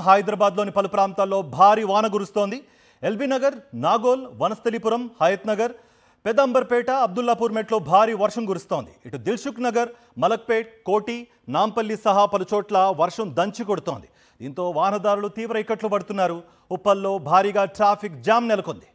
హైదరాబాద్లోని పలు ప్రాంతాల్లో భారీ వాన కురుస్తోంది. ఎల్బీ నగర్, నాగోల్, వనస్థలిపురం, హయత్ నగర్, పెదంబర్పేట, అబ్దుల్లాపూర్ మెట్లో భారీ వర్షం కురుస్తోంది. ఇటు దిల్సుఖ్ నగర్, మలక్పేట్, కోటి, నాంపల్లి సహా పలు చోట్ల వర్షం దంచి కొడుతోంది. దీంతో వాహనదారులు తీవ్ర ఇక్కట్లు పడుతున్నారు. ఉప్పల్లో భారీగా ట్రాఫిక్ జామ్ నెలకొంది.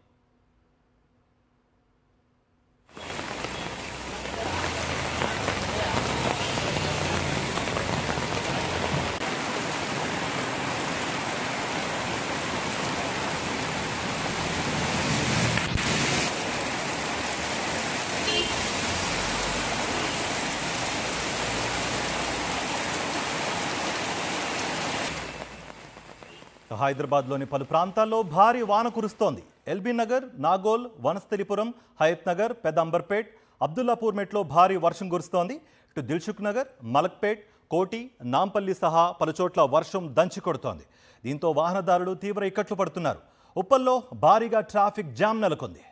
హైదరాబాద్లోని పలు ప్రాంతాల్లో భారీ వాన కురుస్తోంది. ఎల్బీ నగర్, నాగోల్, వనస్థలిపురం, హయత్ నగర్, పెదంబర్పేట్, అబ్దుల్లాపూర్ మెట్లో భారీ వర్షం కురుస్తోంది. ఇటు దిల్సుఖ్ నగర్, మలక్పేట్, కోటి, నాంపల్లి సహా పలు చోట్ల వర్షం దంచి కొడుతోంది. దీంతో వాహనదారులు తీవ్ర ఇక్కట్లు పడుతున్నారు. ఉప్పల్లో భారీగా ట్రాఫిక్ జామ్ నెలకొంది.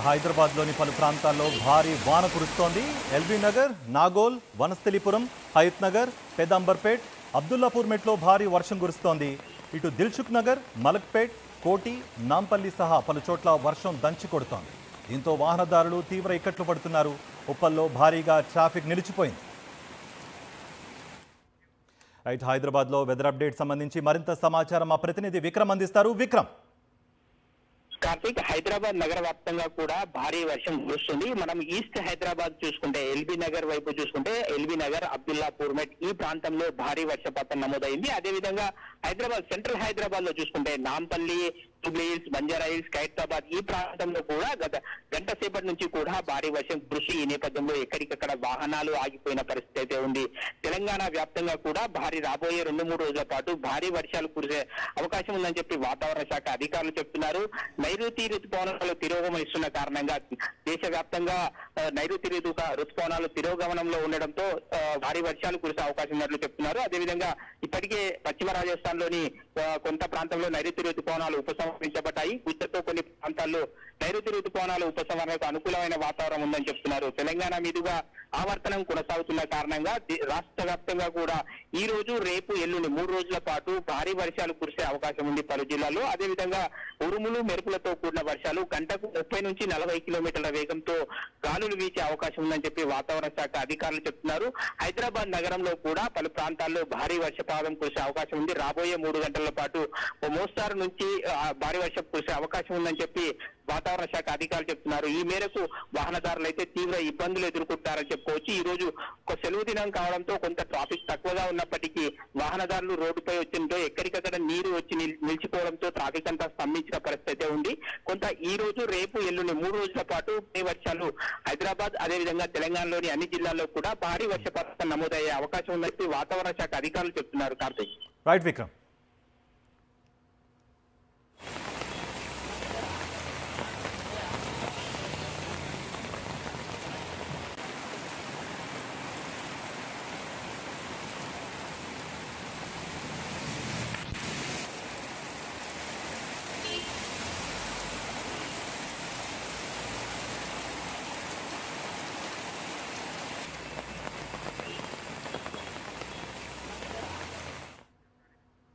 హైదరాబాద్లోని పలు ప్రాంతాల్లో భారీ వాన కురుస్తోంది. ఎల్బీ నగర్, నాగోల్, వనస్థలిపురం, హయత్ నగర్, పెదంబర్పేట్, అబ్దుల్లాపూర్ మెట్లో భారీ వర్షం కురుస్తోంది. ఇటు దిల్సుఖ్ నగర్, మలక్పేట్, కోటి, నాంపల్లి సహా పలు చోట్ల వర్షం దంచి కొడుతోంది. దీంతో వాహనదారులు తీవ్ర ఇక్కట్లు పడుతున్నారు. ఉప్పల్లో భారీగా ట్రాఫిక్ నిలిచిపోయింది. రైట్, హైదరాబాద్లో వెదర్ అప్డేట్ సంబంధించి మరింత సమాచారం మా ప్రతినిధి విక్రమ్ అందిస్తారు. విక్రమ్. కార్తీక్, హైదరాబాద్ నగర వ్యాప్తంగా కూడా భారీ వర్షం కురుస్తుంది. మనం ఈస్ట్ హైదరాబాద్ చూసుకుంటే, ఎల్బీ నగర్ వైపు చూసుకుంటే, ఎల్బీ నగర్, అబ్దుల్లాపూర్ మెట్ ఈ ప్రాంతంలో భారీ వర్షపాతం నమోదైంది. అదేవిధంగా హైదరాబాద్ సెంట్రల్ హైదరాబాద్ లో చూసుకుంటే నాంపల్లి, జూబ్లీహిల్స్, బంజారాహిల్స్, ఖైరతాబాద్ ఈ ప్రాంతంలో కూడా గత గంట సేపటి నుంచి కూడా భారీ వర్షం కురిసి ఈ నేపథ్యంలో ఎక్కడికక్కడ వాహనాలు ఆగిపోయిన పరిస్థితి అయితే ఉంది. తెలంగాణ వ్యాప్తంగా కూడా రాబోయే 2-3 రోజుల పాటు భారీ వర్షాలు కురిసే అవకాశం ఉందని చెప్పి వాతావరణ శాఖ అధికారులు చెప్తున్నారు. నైరుతి రుతుపవనాలు తిరోగమనిస్తున్న కారణంగా దేశవ్యాప్తంగా నైరుతి రుతుపవనాలు తిరోగమనంలో ఉండడంతో భారీ వర్షాలు కురిసే అవకాశం ఉన్నట్లు చెప్తున్నారు. అదేవిధంగా ఇప్పటికే పశ్చిమ రాజస్థాన్ లోని కొంత ప్రాంతంలో నైరుతి రుతుపవనాలు ఉపసంహరించబడ్డాయి. గుజరాత్తో కొన్ని ప్రాంతాల్లో నైరుతి రుతుపవనాలు ఉపసంహరణకు అనుకూలమైన వాతావరణం ఉందని చెప్తున్నారు. తెలంగాణ మీదుగా ఆవర్తనం కొనసాగుతున్న కారణంగా రాష్ట్ర వ్యాప్తంగా కూడా ఈ రోజు, రేపు, ఎల్లుండి 3 రోజుల పాటు భారీ వర్షాలు కురిసే అవకాశం ఉంది పలు జిల్లాల్లో. అదేవిధంగా ఉరుములు, మెరుపులతో కూడిన వర్షాలు, గంటకు 30 నుంచి 40 కిలోమీటర్ల వేగంతో గాలులు వీచే అవకాశం ఉందని చెప్పి వాతావరణ శాఖ అధికారులు చెప్తున్నారు. హైదరాబాద్ నగరంలో కూడా పలు ప్రాంతాల్లో భారీ వర్షపాతం కురిసే అవకాశం ఉంది. రాబోయే 3 గంటల పాటు మోస్తారు నుంచి భారీ వర్షం కురిసే అవకాశం ఉందని చెప్పి వాతావరణ శాఖ అధికారులు చెప్తున్నారు. ఈ మేరకు వాహనదారులు అయితే తీవ్ర ఇబ్బందులు ఎదుర్కొంటారని చెప్పుకోవచ్చు. ఈ రోజు ఒక సెలవు దినం కావడంతో కొంత ట్రాఫిక్ తక్కువగా ఉన్నప్పటికీ వాహనదారులు రోడ్డుపై వచ్చడంతో ఎక్కడికక్కడ నీరు వచ్చి నిలిచిపోవడంతో ట్రాఫిక్ అంతా స్తంభించిన పరిస్థితి ఉంది. కొంత ఈ రోజు, రేపు, ఎల్లుండి 3 రోజుల పాటు వర్షాలు హైదరాబాద్ అదేవిధంగా తెలంగాణలోని అన్ని జిల్లాల్లో కూడా భారీ వర్షపాతం నమోదయ్యే అవకాశం ఉందని వాతావరణ శాఖ అధికారులు చెప్తున్నారు. కార్తీక్. రైట్ విక్రమ్.